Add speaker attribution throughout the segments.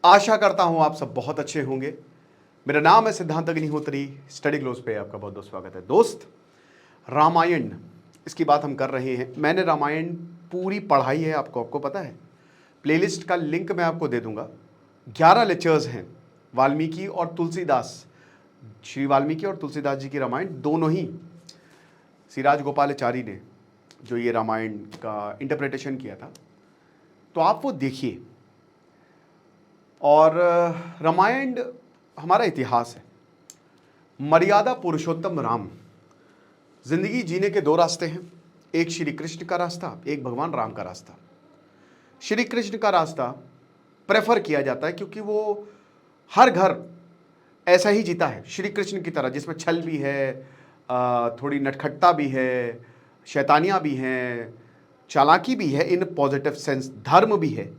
Speaker 1: आशा करता हूं आप सब बहुत अच्छे होंगे। मेरा नाम है सिद्धांत अग्निहोत्री। स्टडी ग्लोस पे आपका बहुत बहुत स्वागत है। दोस्त, रामायण इसकी बात हम कर रहे हैं। मैंने रामायण पूरी पढ़ाई है, आपको पता है। प्लेलिस्ट का लिंक मैं आपको दे दूंगा। 11 लेक्चर्स हैं वाल्मीकि और तुलसीदास, श्री वाल्मीकि और तुलसीदास जी की रामायण दोनों ही श्री राजगोपालाचारी ने जो ये रामायण का इंटरप्रिटेशन किया था, तो आप वो देखिए। और रामायण हमारा इतिहास है। मर्यादा पुरुषोत्तम राम। जिंदगी जीने के दो रास्ते हैं, एक श्री कृष्ण का रास्ता, एक भगवान राम का रास्ता। श्री कृष्ण का रास्ता प्रेफर किया जाता है क्योंकि वो हर घर ऐसा ही जीता है श्री कृष्ण की तरह, जिसमें छल भी है, थोड़ी नटखटता भी है, शैतानियाँ भी हैं, चालाकी भी है, इन पॉजिटिव सेंस धर्म भी है।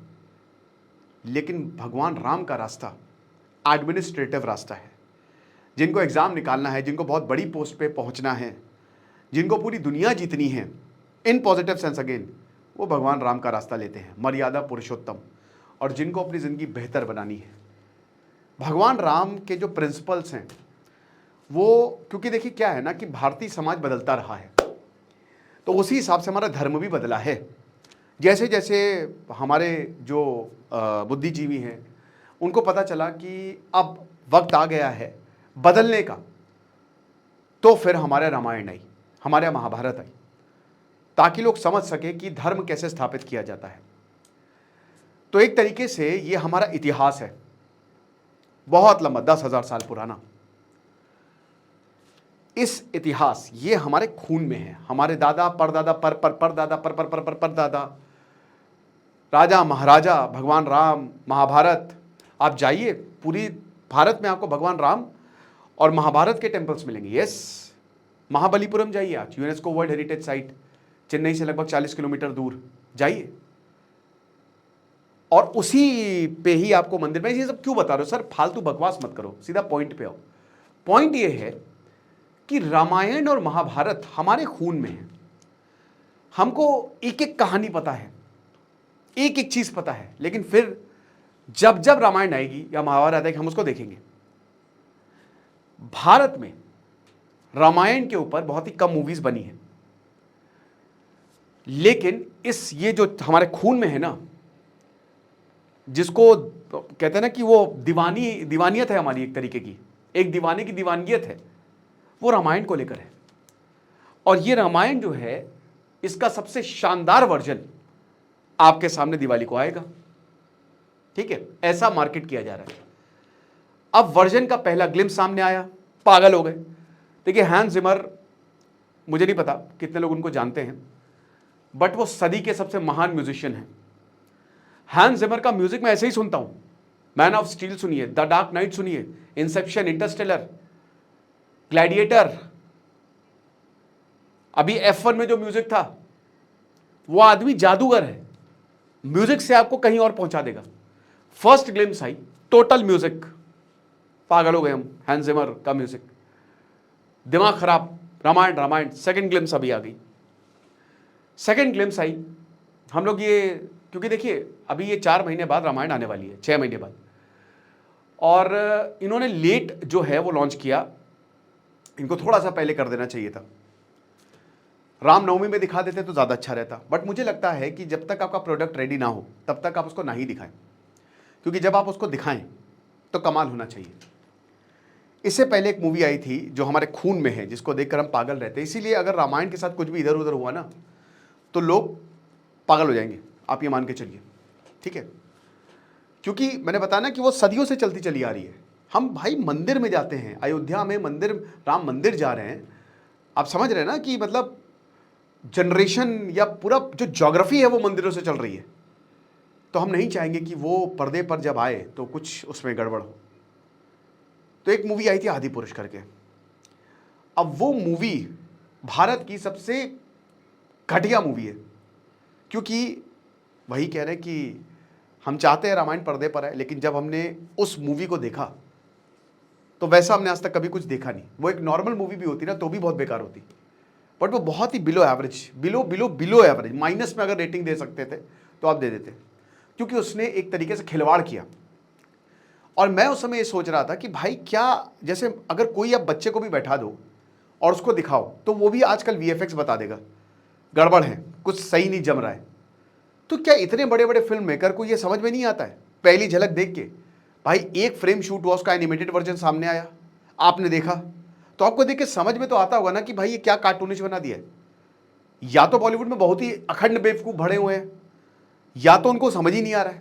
Speaker 1: लेकिन भगवान राम का रास्ता एडमिनिस्ट्रेटिव रास्ता है। जिनको एग्ज़ाम निकालना है, जिनको बहुत बड़ी पोस्ट पे पहुंचना है, जिनको पूरी दुनिया जीतनी है, इन पॉजिटिव सेंस अगेन, वो भगवान राम का रास्ता लेते हैं, मर्यादा पुरुषोत्तम। और जिनको अपनी ज़िंदगी बेहतर बनानी है, भगवान राम के जो प्रिंसिपल्स हैं वो, क्योंकि देखिए क्या है ना कि भारतीय समाज बदलता रहा है, तो उसी हिसाब से हमारा धर्म भी बदला है। जैसे जैसे हमारे जो बुद्धिजीवी हैं उनको पता चला कि अब वक्त आ गया है बदलने का, तो फिर हमारे रामायण आई, हमारे महाभारत आई, ताकि लोग समझ सके कि धर्म कैसे स्थापित किया जाता है। तो एक तरीके से ये हमारा इतिहास है, बहुत लंबा, 10,000 साल पुराना। इस इतिहास ये हमारे खून में है। हमारे दादा परदादा परदादा परदादा, राजा महाराजा, भगवान राम, महाभारत। आप जाइए पूरी भारत में, आपको भगवान राम और महाभारत के टेम्पल्स मिलेंगे। यस, महाबलीपुरम जाइए आज, UNESCO world heritage site, Chennai से लगभग 40 किलोमीटर दूर जाइए, और उसी पे ही आपको मंदिर में। ये सब क्यों बता रहे हो सर, फालतू बकवास मत करो, सीधा पॉइंट पे आओ। पॉइंट ये है कि रामायण और महाभारत हमारे खून में है। हमको एक एक कहानी पता है, एक एक चीज पता है, लेकिन फिर जब जब रामायण आएगी या महाभारत आएगी हम उसको देखेंगे। भारत में रामायण के ऊपर बहुत ही कम मूवीज बनी है, लेकिन ये जो हमारे खून में है ना, जिसको कहते हैं ना कि वो दीवानियत है हमारी, एक तरीके की, एक दीवाने की दीवानियत है, वो रामायण को लेकर है। और ये रामायण जो है, इसका सबसे शानदार वर्जन आपके सामने दिवाली को आएगा। ठीक है, ऐसा मार्केट किया जा रहा है। अब वर्जन का पहला ग्लिम्स सामने आया, पागल हो गए। देखिए, हैंस जिमर, मुझे नहीं पता कितने लोग उनको जानते हैं, बट वो सदी के सबसे महान म्यूजिशियन हैं। हैंस जिमर का म्यूजिक मैं ऐसे ही सुनता हूं। मैन ऑफ स्टील सुनिए, द डार्क नाइट सुनिए, इंसेप्शन, इंटरस्टेलर, ग्लैडिएटर, अभी F1 में जो म्यूजिक था, वो आदमी जादूगर है, म्यूजिक से आपको कहीं और पहुंचा देगा। फर्स्ट ग्लिम्स आई, टोटल म्यूजिक, पागल हो गए हम, हैंस जिमर का म्यूजिक, दिमाग खराब, रामायण रामायण। सेकंड ग्लिम्स अभी आ गई, सेकंड ग्लिम्स आई, हम लोग ये, क्योंकि देखिए अभी ये 4 महीने बाद रामायण आने वाली है, 6 महीने बाद, और इन्होंने लेट जो है वो लॉन्च किया। इनको थोड़ा सा पहले कर देना चाहिए था, रामनवमी में दिखा देते तो ज़्यादा अच्छा रहता। बट मुझे लगता है कि जब तक आपका प्रोडक्ट रेडी ना हो तब तक आप उसको ना ही दिखाएं, क्योंकि जब आप उसको दिखाएं तो कमाल होना चाहिए। इससे पहले एक मूवी आई थी जो हमारे खून में है, जिसको देखकर हम पागल रहते हैं। इसीलिए अगर रामायण के साथ कुछ भी इधर उधर हुआ ना, तो लोग पागल हो जाएंगे, आप ये मान के चलिए। ठीक है, क्योंकि मैंने बताया ना कि वो सदियों से चलती चली आ रही है। हम भाई मंदिर में जाते हैं, अयोध्या में मंदिर, राम मंदिर जा रहे हैं, आप समझ रहे हैं ना कि मतलब जनरेशन या पूरा जो ज्योग्राफी है वो मंदिरों से चल रही है। तो हम नहीं चाहेंगे कि वो पर्दे पर जब आए तो कुछ उसमें गड़बड़ हो। तो एक मूवी आई थी आदि पुरुष करके। अब वो मूवी भारत की सबसे घटिया मूवी है, क्योंकि वही कह रहे हैं कि हम चाहते हैं रामायण पर्दे पर आए, लेकिन जब हमने उस मूवी को देखा तो वैसा हमने आज तक कभी कुछ देखा नहीं। वो एक नॉर्मल मूवी भी होती ना तो भी बहुत बेकार होती, बट वो बहुत ही below average, below average, minus में अगर रेटिंग दे सकते थे तो आप दे देते, क्योंकि उसने एक तरीके से खिलवाड़ किया और मैं उस समय ये सोच रहा था कि भाई क्या, जैसे अगर कोई अब बच्चे को भी बैठा दो और उसको दिखाओ तो वो भी आजकल वीएफएक्स बता देगा गड़बड़ है, कुछ सही नहीं जम रहा है। तो क्या इतने बड़े बड़े फिल्म मेकर को ये समझ में नहीं आता है? पहली झलक देख के भाई एक फ्रेम शूट हुआ, उसका एनिमेटेड वर्जन सामने आया, आपने देखा, तो आपको देख के समझ में तो आता होगा ना कि भाई ये क्या कार्टूनिश बना दिया है। या तो बॉलीवुड में बहुत ही अखंड बेवकूफ भरे हुए हैं, या तो उनको समझ ही नहीं आ रहा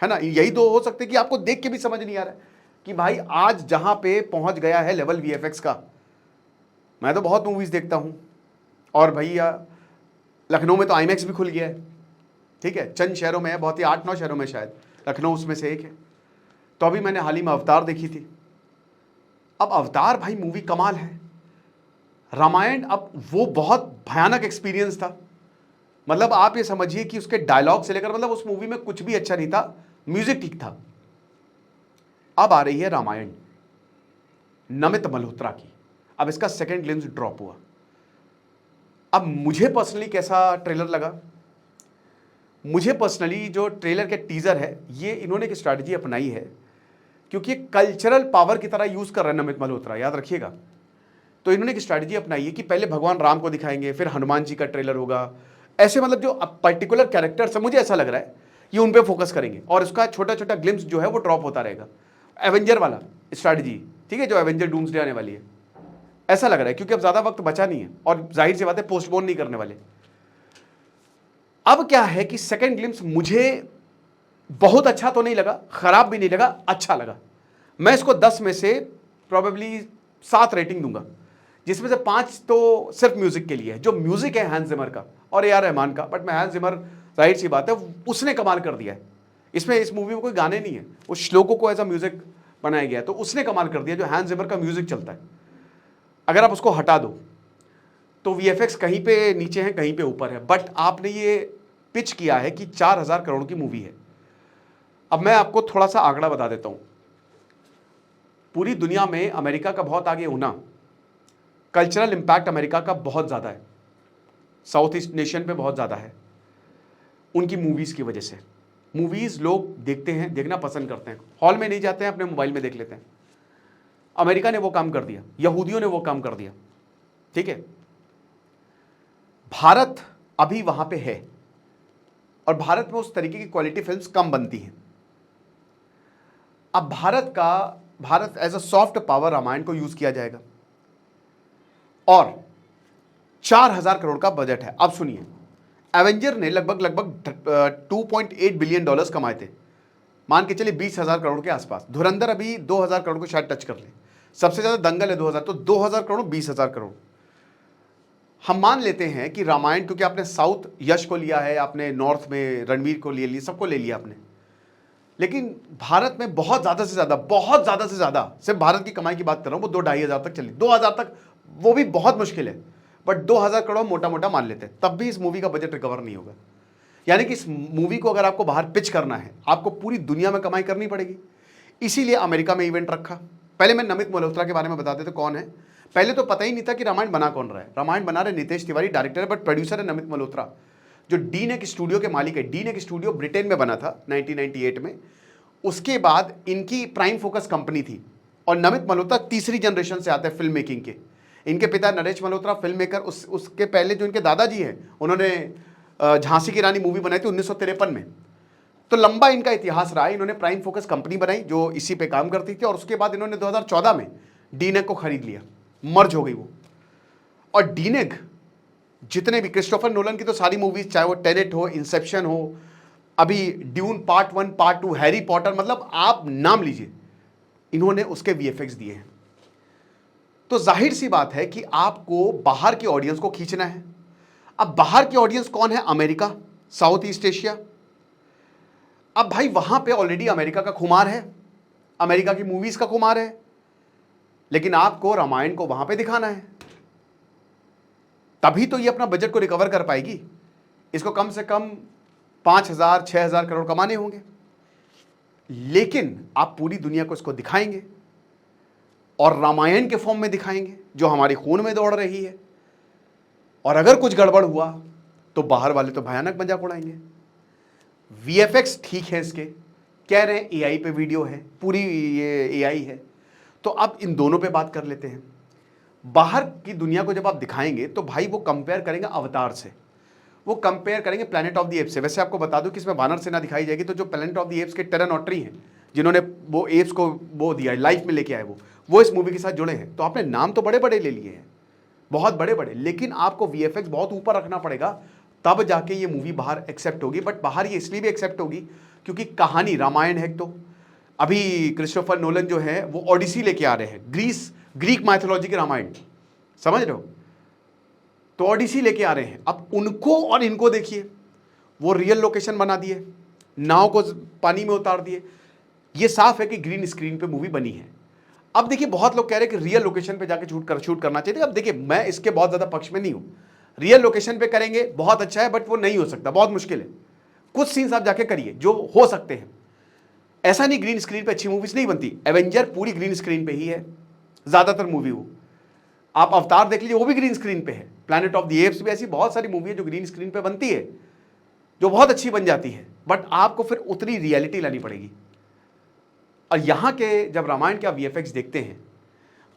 Speaker 1: है ना। यही दो हो सकते कि आपको देख के भी समझ नहीं आ रहा है कि भाई आज जहां पे पहुंच गया है लेवल वीएफएक्स का। मैं तो बहुत मूवीज देखता हूं, और भैया लखनऊ में तो आईमैक्स भी खुल गया है, ठीक है, चंद शहरों में है, बहुत ही 8-9 शहरों में, शायद लखनऊ उसमें से एक है। तो अभी मैंने हाल ही में अवतार देखी थी। अब अवतार भाई मूवी कमाल है। रामायण, अब वो बहुत भयानक एक्सपीरियंस था। मतलब आप ये समझिए कि उसके डायलॉग से लेकर, मतलब उस मूवी में कुछ भी अच्छा नहीं था, म्यूजिक ठीक था। अब आ रही है रामायण नमित मल्होत्रा की। अब इसका सेकंड ग्लिम्स ड्रॉप हुआ। अब मुझे पर्सनली कैसा ट्रेलर लगा? मुझे पर्सनली जो ट्रेलर के टीजर है, ये इन्होंने एक स्ट्रैटेजी अपनाई है, क्योंकि कल्चरल पावर की तरह यूज कर रहे हैं नमित मल्होत्रा, याद रखिएगा। तो इन्होंने एक स्ट्रैटेजी अपनाई है कि पहले भगवान राम को दिखाएंगे, फिर हनुमान जी का ट्रेलर होगा, ऐसे मतलब जो पर्टिकुलर कैरेक्टर्स है, मुझे ऐसा लग रहा है ये उन पे फोकस करेंगे, और उसका छोटा छोटा ग्लिम्स जो है वो ड्रॉप होता रहेगा। एवेंजर वाला स्ट्रैटेजी, ठीक है, जो एवेंजर डूम्सडे आने वाली है, ऐसा लग रहा है, क्योंकि अब ज्यादा वक्त बचा नहीं है और जाहिर सी बात है पोस्टपोन नहीं करने वाले। अब क्या है कि सेकंड ग्लिम्स मुझे बहुत अच्छा तो नहीं लगा, खराब भी नहीं लगा, अच्छा लगा। मैं इसको 10 में से प्रोबेबली 7 रेटिंग दूंगा, जिसमें से 5 तो सिर्फ म्यूजिक के लिए है। जो म्यूजिक है हैंस जिमर का और ए आर रहमान का, बट मैं हैंस जिमर, जाहिर सी बात है उसने कमाल कर दिया है इसमें। इस मूवी में कोई गाने नहीं है, उस श्लोकों को ऐसा म्यूजिक बनाया गया है, तो उसने कमाल कर दिया। जो हैंस जिमर का म्यूजिक चलता है, अगर आप उसको हटा दो तो वीएफएक्स कहीं पे नीचे है, कहीं पे ऊपर है, बट आपने ये पिच किया है कि 4000 करोड़ की मूवी है। अब मैं आपको थोड़ा सा आंकड़ा बता देता हूं। पूरी दुनिया में अमेरिका का बहुत आगे होना, कल्चरल इंपैक्ट अमेरिका का बहुत ज़्यादा है, साउथ ईस्ट नेशन पे बहुत ज़्यादा है, उनकी मूवीज़ की वजह से। मूवीज़ लोग देखते हैं, देखना पसंद करते हैं, हॉल में नहीं जाते हैं, अपने मोबाइल में देख लेते हैं। अमेरिका ने वो काम कर दिया, यहूदियों ने वो काम कर दिया, ठीक है। भारत अभी वहां पे है, और भारत में उस तरीके की क्वालिटी फिल्म्स कम बनती हैं। अब Bharat as a soft power Ramayana को यूज किया जाएगा, और 4000 करोड़ का बजट है। अब सुनिए, एवेंजर ने लगभग 2.8 बिलियन डॉलर्स कमाए थे, मान के चलिए 20,000 करोड़ के आसपास। धुरंधर अभी 2000 करोड़ को शायद टच कर ले, सबसे ज्यादा दंगल है 2000, तो 2000 करोड़ 20,000 करोड़। हम मान लेते हैं कि रामायण, क्योंकि आपने साउथ यश को लिया है, आपने नॉर्थ में रणवीर को ले लिया, सबको ले लिया आपने, लेकिन भारत में बहुत ज्यादा से ज्यादा, सिर्फ भारत की कमाई की बात कर रहा हूं, वो 2-2,500 तक चली, 2000 तक वो भी बहुत मुश्किल है, बट 2000 करोड़ मोटा मोटा मान लेते हैं, तब भी इस मूवी का बजट रिकवर नहीं होगा। यानी कि इस मूवी को अगर आपको बाहर पिच करना है, आपको पूरी दुनिया में कमाई करनी पड़ेगी। इसीलिए अमेरिका में इवेंट रखा। पहले मैं नमित मल्होत्रा के बारे में बता देते कौन है। पहले तो पता ही नहीं था कि रामायण बना कौन रहा है। रामायण बना रहे नितेश तिवारी, डायरेक्टर है, बट प्रोड्यूसर है नमित मल्होत्रा, जो डीनेक स्टूडियो के मालिक है। डीनेक स्टूडियो ब्रिटेन में बना था 1998 में, उसके बाद इनकी प्राइम फोकस कंपनी थी, और नमित मल्होत्रा तीसरी जनरेशन से आते हैं फिल्म मेकिंग के। इनके पिता नरेश मल्होत्रा फिल्म मेकर, उसके पहले जो इनके दादाजी हैं, उन्होंने झांसी की रानी मूवी बनाई थी 1953 में। तो लंबा इनका इतिहास रहा है। इन्होंने प्राइम फोकस कंपनी बनाई जो इसी पे काम करती थी, और उसके बाद इन्होंने 2014 में डीनेक को खरीद लिया, मर्ज हो गई वो। और डीनेक जितने भी क्रिस्टोफर नोलन की तो सारी मूवीज, चाहे वो टेनेट हो, इंसेप्शन हो, अभी dune part 1 part 2, Harry Potter, मतलब आप नाम लीजिए, इन्होंने उसके वीएफएक्स दिए हैं। तो जाहिर सी बात है कि आपको बाहर की ऑडियंस को खींचना है। अब बाहर की ऑडियंस कौन है? America, south east Asia. अब भाई वहां पे ऑलरेडी अमेरिका का खुमार है, अमेरिका की मूवीज का खुमार है, लेकिन आपको रामायण को वहां पे दिखाना है, तभी तो ये अपना बजट को रिकवर कर पाएगी। इसको कम से कम 5,000-6,000 करोड़ कमाने होंगे, लेकिन आप पूरी दुनिया को इसको दिखाएंगे, और रामायण के फॉर्म में दिखाएंगे जो हमारे खून में दौड़ रही है। और अगर कुछ गड़बड़ हुआ तो बाहर वाले तो भयानक मजाक उड़ाएंगे। वीएफएक्स ठीक है इसके, कह रहे हैं एआई पे वीडियो है, पूरी ये एआई है। तो अब इन दोनों पे बात कर लेते हैं। बाहर की दुनिया को जब आप दिखाएंगे तो भाई वो कंपेयर करेंगे अवतार से, वो कंपेयर करेंगे प्लैनेट ऑफ द एप्स से। वैसे आपको बता दूं कि इसमें वानर सेना दिखाई जाएगी, तो जो प्लैनेट ऑफ द एप्स के टेरन ऑटरी हैं, जिन्होंने वो एप्स को वो दिया लाइफ में लेके आए, वो इस मूवी के साथ जुड़े हैं। तो आपने नाम तो बड़े बड़े ले लिए हैं, बहुत बड़े बड़े, लेकिन आपको वीएफएक्स बहुत ऊपर रखना पड़ेगा, तब जाके ये मूवी बाहर एक्सेप्ट होगी। बट बाहर ये इसलिए भी एक्सेप्ट होगी क्योंकि कहानी रामायण है। तो अभी क्रिस्टोफर नोलन जो है वो ओडिसी लेके आ रहे हैं, ग्रीक माइथोलॉजी के रामायण, समझ रहे हो? तो ओडिसी लेके आ रहे हैं। अब उनको और इनको देखिए, वो रियल लोकेशन बना दिए, नाव को पानी में उतार दिए। ये साफ है कि ग्रीन स्क्रीन पे मूवी बनी है। अब देखिए, बहुत लोग कह रहे हैं कि रियल लोकेशन पे जाके शूट करना चाहिए। अब देखिए, मैं इसके बहुत ज्यादा पक्ष में नहीं हूं। रियल लोकेशन पे करेंगे बहुत अच्छा है, बट वो नहीं हो सकता, बहुत मुश्किल है। कुछ सीन्स आप जाके करिए जो हो सकते हैं। ऐसा नहीं ग्रीन स्क्रीन पे अच्छी मूवीज नहीं बनती। एवेंजर पूरी ग्रीन स्क्रीन पे ही है ज्यादातर मूवी। वो आप अवतार देख लीजिए, वो भी ग्रीन स्क्रीन पे है। प्लैनेट ऑफ द एप्स भी ऐसी बहुत सारी मूवी है जो ग्रीन स्क्रीन पे बनती है, जो बहुत अच्छी बन जाती है। बट आपको फिर उतनी रियलिटी लानी पड़ेगी। और यहां के जब रामायण के आप वीएफएक्स देखते हैं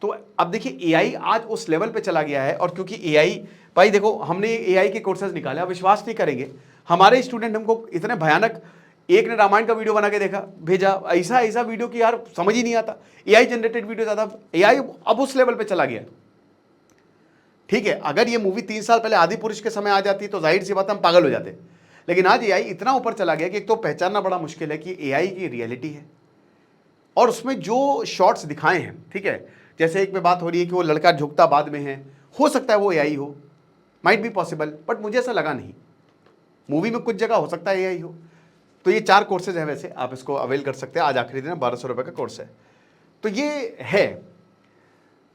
Speaker 1: तो अब देखिए, एआई आज उस लेवल पे चला गया है। और क्योंकि एआई, भाई देखो, हमने एआई के कोर्सेज निकाले, आप विश्वास नहीं करेंगे, हमारे स्टूडेंट हमको इतने भयानक, एक ने रामायण का वीडियो बना के देखा, भेजा, ऐसा ऐसा वीडियो कि यार समझ ही नहीं आता। एआई जनरेटेड वीडियो ज्यादा, एआई अब उस लेवल पे चला गया। ठीक है, अगर ये मूवी 3 साल पहले आदि पुरुष के समय आ जाती तो जाहिर सी बात हम पागल हो जाते। लेकिन आज एआई इतना ऊपर चला गया कि एक तो पहचानना बड़ा मुश्किल है कि एआई की रियलिटी है। और उसमें जो शॉट्स दिखाए हैं, ठीक है, जैसे एक में बात हो रही है कि वो लड़का झुकता बाद में है, हो सकता है वो एआई हो, माइट बी पॉसिबल, बट मुझे ऐसा लगा नहीं। मूवी में कुछ जगह हो सकता है एआई हो। तो ये 4 कोर्सेज है, वैसे आप इसको अवेल कर सकते हैं। आज आखिरी दिन 1200 रुपये का कोर्स है। तो ये है।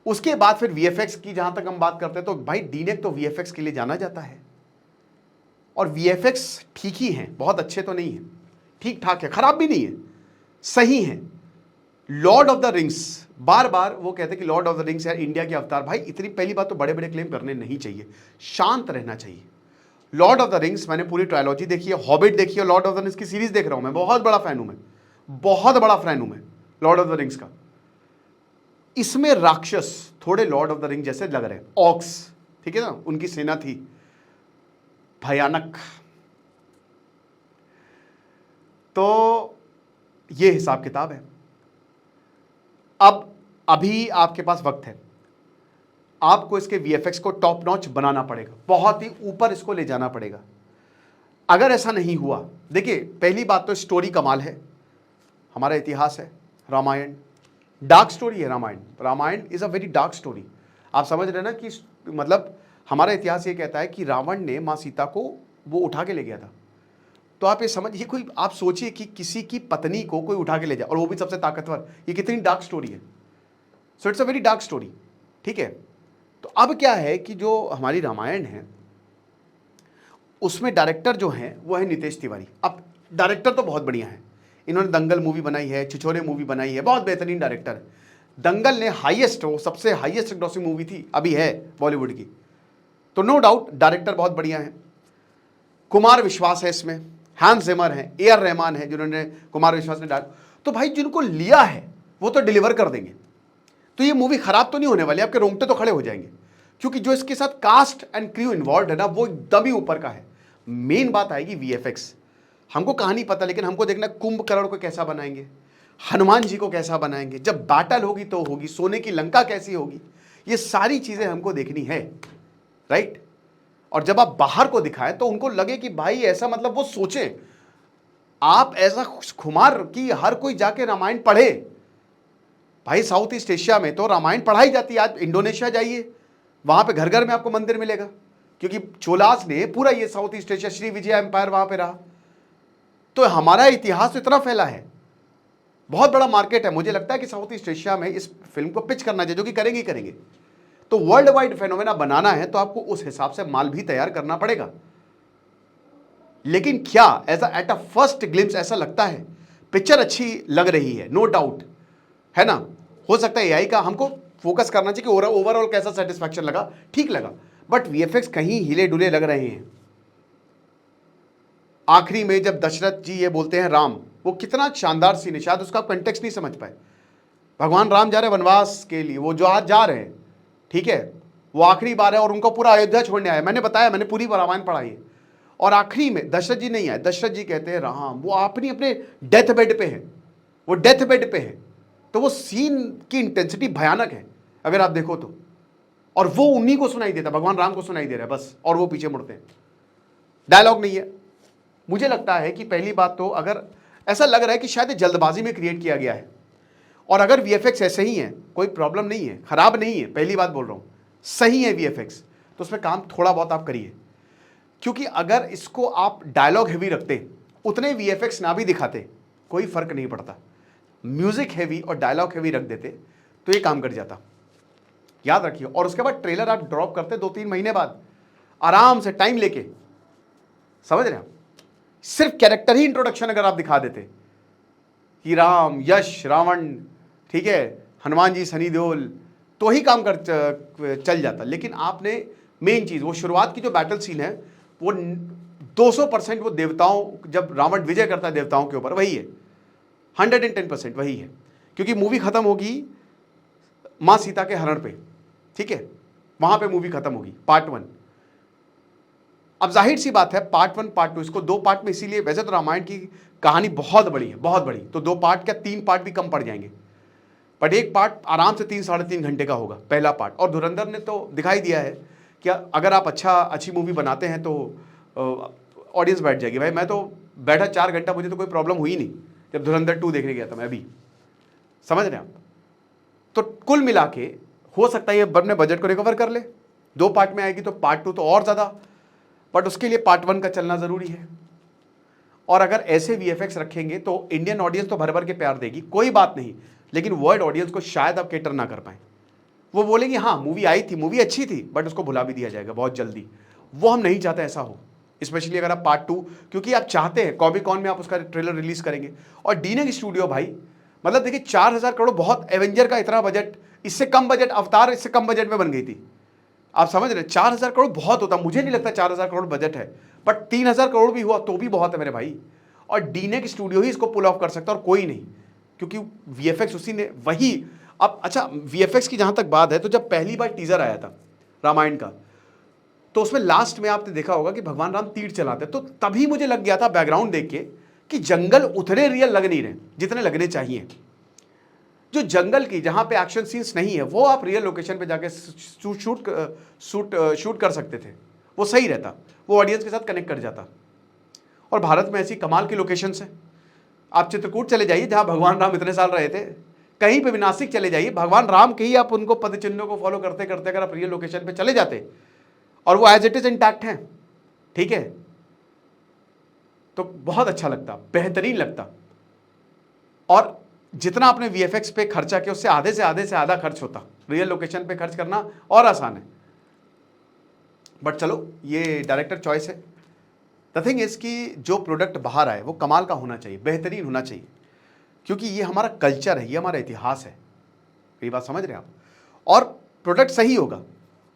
Speaker 1: उसके बाद फिर वीएफएक्स की जहां तक हम बात करते हैं, तो भाई डीनेक तो वीएफएक्स के लिए जाना जाता है। और वीएफएक्स ठीक ही हैं, बहुत अच्छे तो नहीं है, ठीक ठाक है, खराब भी नहीं है, सही है। लॉर्ड ऑफ द रिंग्स, बार बार वो कहते हैं कि लॉर्ड ऑफ द रिंग्स यार इंडिया के अवतार। भाई इतनी पहली बात तो बड़े बड़े क्लेम करने नहीं चाहिए, शांत रहना चाहिए। लॉर्ड ऑफ द रिंग्स मैंने पूरी ट्रायोलॉजी देखी है, हॉबिट देखी है, लॉर्ड ऑफ द रिंग्स की सीरीज देख रहा हूं मैं, बहुत बड़ा फैन हूं मैं, बहुत बड़ा फैन हूं मैं लॉर्ड ऑफ द रिंग्स का। इसमें राक्षस थोड़े लॉर्ड ऑफ द रिंग जैसे लग रहे हैं, ऑक्स, ठीक है ना, उनकी सेना थी भयानक। तो ये हिसाब किताब है। अब अभी आपके पास वक्त है, आपको इसके वीएफएक्स को टॉप नॉच बनाना पड़ेगा, बहुत ही ऊपर इसको ले जाना पड़ेगा। अगर ऐसा नहीं हुआ, देखिए पहली बात तो स्टोरी कमाल है, हमारा इतिहास है, रामायण डार्क स्टोरी है। Ramayana is a very dark story. आप समझ रहे ना कि मतलब हमारा इतिहास ये कहता है कि रावण ने माँ सीता को वो उठा के ले गया था। तो आप ये समझिए, कोई आप सोचिए कि किसी की पत्नी को कोई उठा के ले जाए, और वो भी सबसे ताकतवर, ये कितनी डार्क स्टोरी है। So it's a very dark story, ठीक है। तो अब क्या है कि जो हमारी रामायण है उसमें डायरेक्टर जो है वो है नितेश तिवारी। अब डायरेक्टर तो बहुत बढ़िया है, इन्होंने दंगल मूवी बनाई है, छिछोरे मूवी बनाई है, बहुत बेहतरीन डायरेक्टर है। दंगल ने हाईएस्ट, वो सबसे हाईएस्ट ग्रॉसिंग मूवी थी, अभी है बॉलीवुड की। तो नो डाउट डायरेक्टर बहुत बढ़िया है। कुमार विश्वास है इसमें, हैंस जिमर है, ए आर रहमान है, जिन्होंने कुमार विश्वास ने डाल। तो भाई जिनको लिया है वो तो डिलीवर कर देंगे। तो ये मूवी खराब तो नहीं होने वाली, आपके रोंगटे तो खड़े हो जाएंगे, क्योंकि जो इसके साथ कास्ट एंड क्रू इन्वॉल्व है ना, वो एकदम ही ऊपर का है। मेन बात आएगी वीएफएक्स। हमको कहानी पता, लेकिन हमको देखना कुंभकर्ण को कैसा बनाएंगे, हनुमान जी को कैसा बनाएंगे, जब बैटल होगी तो होगी, सोने की लंका कैसी होगी, ये सारी चीजें हमको देखनी है, राइट। और जब आप बाहर को दिखाएं तो उनको लगे कि भाई ऐसा, मतलब वो सोचें, आप ऐसा खुमार कि हर कोई जाके रामायण पढ़े। भाई साउथ ईस्ट एशिया में तो रामायण पढ़ाई जाती है। आज इंडोनेशिया जाइए, वहां पे घर घर में आपको मंदिर मिलेगा, क्योंकि चोलास ने पूरा ये south east Asia, Shri Vijay empire वहां पे रहा। तो हमारा इतिहास इतना फैला है, बहुत बड़ा मार्केट है। मुझे लगता है कि साउथ ईस्ट एशिया में इस फिल्म को पिच करना चाहिए, जो कि करेंगे ही करेंगे। तो वर्ल्ड वाइड फेनोमेना बनाना है तो आपको उस हिसाब से माल भी तैयार करना पड़ेगा। लेकिन क्या as at a first glimpse ऐसा लगता है, पिक्चर अच्छी लग रही है, नो डाउट है ना। हो सकता है एआई का हमको फोकस करना चाहिए कि ओवरऑल कैसा सेटिस्फैक्शन लगा, ठीक लगा, बट वीएफएक्स कहीं हिले डुले लग रहे हैं। आखिरी में जब दशरथ जी ये बोलते हैं राम, वो कितना शानदार सीन है, शायद उसका कंटेक्स्ट नहीं समझ पाए। भगवान राम जा रहे हैं वनवास के लिए, वो जो आज जा रहे हैं, ठीक है, वो आखिरी बार है और उनको पूरा अयोध्या छोड़ने आया। मैंने बताया, मैंने पूरी रामायण पढ़ाई है। और आखिरी में दशरथ जी नहीं आए, दशरथ जी कहते हैं राम, वो अपने डेथ बेड पे है, वो डेथ बेड पे है। तो वो सीन की इंटेंसिटी भयानक है अगर आप देखो तो। और वो उन्हीं को सुनाई देता, भगवान राम को सुनाई दे रहा है बस, और वो पीछे मुड़ते हैं, डायलॉग नहीं है। मुझे लगता है कि पहली बात तो, अगर ऐसा लग रहा है कि शायद जल्दबाजी में क्रिएट किया गया है, और अगर वीएफएक्स ऐसे ही हैं, कोई प्रॉब्लम नहीं है, खराब नहीं है, पहली बात बोल रहा हूं, सही है वीएफएक्स, तो उसमें काम थोड़ा बहुत आप करिए। क्योंकि अगर इसको आप डायलॉग हेवी रखते, उतने वीएफएक्स ना भी दिखाते, कोई फर्क नहीं पड़ता। म्यूजिक हेवी और डायलॉग हेवी रख देते तो ये काम कर जाता, याद रखिए। और उसके बाद ट्रेलर आप ड्रॉप करते 2-3 महीने बाद, आराम से टाइम लेके, समझ रहे हैं आप। सिर्फ कैरेक्टर ही इंट्रोडक्शन अगर आप दिखा देते कि राम, यश, रावण, ठीक है, हनुमान जी, सनी देओल, तो ही काम कर चल जाता। लेकिन आपने मेन चीज, वो शुरुआत की जो बैटल सीन है, वो 200% वो देवताओं, जब रावण विजय करता है देवताओं के ऊपर, वही है, 110% वही है। क्योंकि मूवी खत्म होगी मां सीता के हरण पे, ठीक है, वहां पे मूवी खत्म होगी, पार्ट 1। अब जाहिर सी बात है, पार्ट 1 पार्ट 2, इसको 2 पार्ट में इसीलिए, वैसे तो रामायण की कहानी बहुत बड़ी है, बहुत बड़ी, तो 2 पार्ट क्या 3 पार्ट भी कम पड़ जाएंगे, बट एक पार्ट आराम से 3-3.5 घंटे का होगा, पहला पार्ट। और धुरंधर ने तो दिखाई दिया है कि अगर आप अच्छी मूवी बनाते हैं तो ऑडियंस बैठ जाएगी। भाई मैं तो बैठा 4 घंटा, मुझे तो कोई प्रॉब्लम हुई नहीं जब धुरंधर 2 देखने गया था मैं अभी, समझ रहे हैं आप। तो कुल मिला के हो सकता है ये अपने बजट को रिकवर कर ले, 2 पार्ट में आएगी तो पार्ट 2 तो और ज्यादा, बट उसके लिए पार्ट 1 का चलना जरूरी है। और अगर ऐसे वीएफएक्स रखेंगे तो इंडियन ऑडियंस तो भर भर के प्यार देगी, कोई बात नहीं, लेकिन वर्ल्ड ऑडियंस को शायद आप केटर ना कर पाए। वो बोलेंगे हाँ मूवी आई थी, मूवी अच्छी थी, बट उसको भुला भी दिया जाएगा बहुत जल्दी। वो हम नहीं चाहते ऐसा हो, स्पेशली अगर आप पार्ट 2, क्योंकि आप चाहते हैं कॉमिक-कॉन में आप उसका ट्रेलर रिलीज करेंगे। और डीनग स्टूडियो भाई, मतलब देखिए 4000 करोड़ बहुत, एवेंजर का इतना बजट, इससे कम बजट, अवतार इससे कम बजट में बन गई थी, आप समझ रहे, 4000 करोड़ बहुत होता, मुझे नहीं लगता 4000 करोड़ बजट है, बट 3000 करोड़ भी हुआ तो भी बहुत है मेरे भाई। और डीनेक स्टूडियो ही इसको पुल ऑफ कर सकता है और कोई नहीं, क्योंकि वीएफएक्स उसी ने वही। अब अच्छा, वीएफएक्स की जहां तक बात है, तो जब पहली बार टीजर आया था रामायण का, तो उसमें लास्ट में आपने देखा होगा कि भगवान राम तीर चलाते, तो तभी मुझे लग गया था बैकग्राउंड देख के कि जंगल उतने रियल लग नहीं रहे जितने लगने चाहिए। जो जंगल की जहां पे एक्शन सीन्स नहीं है, वो आप रियल लोकेशन पे जाके शूट कर सकते थे, वो सही रहता, वो ऑडियंस के साथ कनेक्ट कर जाता। और भारत में ऐसी कमाल की लोकेशंस हैं, आप चित्रकूट चले जाइए जहां भगवान राम इतने साल रहे थे, कहीं पे भी, नासिक चले जाइए, भगवान राम के ही आप उनको पद चिन्हों को फॉलो करते करते अगर आप रियल लोकेशन पे चले जाते और वो एज इट इज इंटैक्ट हैं, ठीक है, तो बहुत अच्छा लगता, बेहतरीन लगता। और जितना आपने वीएफएक्स पे खर्चा किया उससे आधे से आधा खर्च होता, रियल लोकेशन पे खर्च करना और आसान है। बट चलो, ये डायरेक्टर चॉइस है। द थिंग इज कि जो प्रोडक्ट बाहर आए वो कमाल का होना चाहिए, बेहतरीन होना चाहिए, क्योंकि ये हमारा कल्चर है, ये हमारा इतिहास है। ये बात समझ रहे हैं आप। और प्रोडक्ट सही होगा,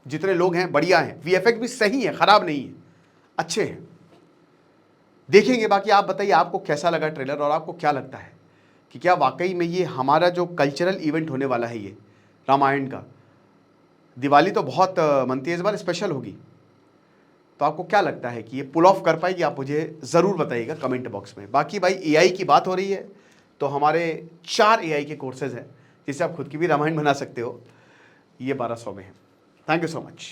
Speaker 1: जितने लोग हैं बढ़िया हैं, वीएफएक्स भी सही है, खराब नहीं है, अच्छे हैं, देखेंगे। बाकी आप बताइए आपको कैसा लगा ट्रेलर, और आपको क्या लगता है कि क्या वाकई में ये हमारा जो कल्चरल इवेंट होने वाला है, ये रामायण का, दिवाली तो बहुत मनती है, इस बार स्पेशल होगी, तो आपको क्या लगता है कि ये पुल ऑफ कर पाएगी? आप मुझे ज़रूर बताइएगा कमेंट बॉक्स में। बाकी भाई एआई की बात हो रही है, तो हमारे 4 एआई के कोर्सेज हैं जिससे आप खुद की भी रामायण बना सकते हो, ये 1200 में है। Thank you so much.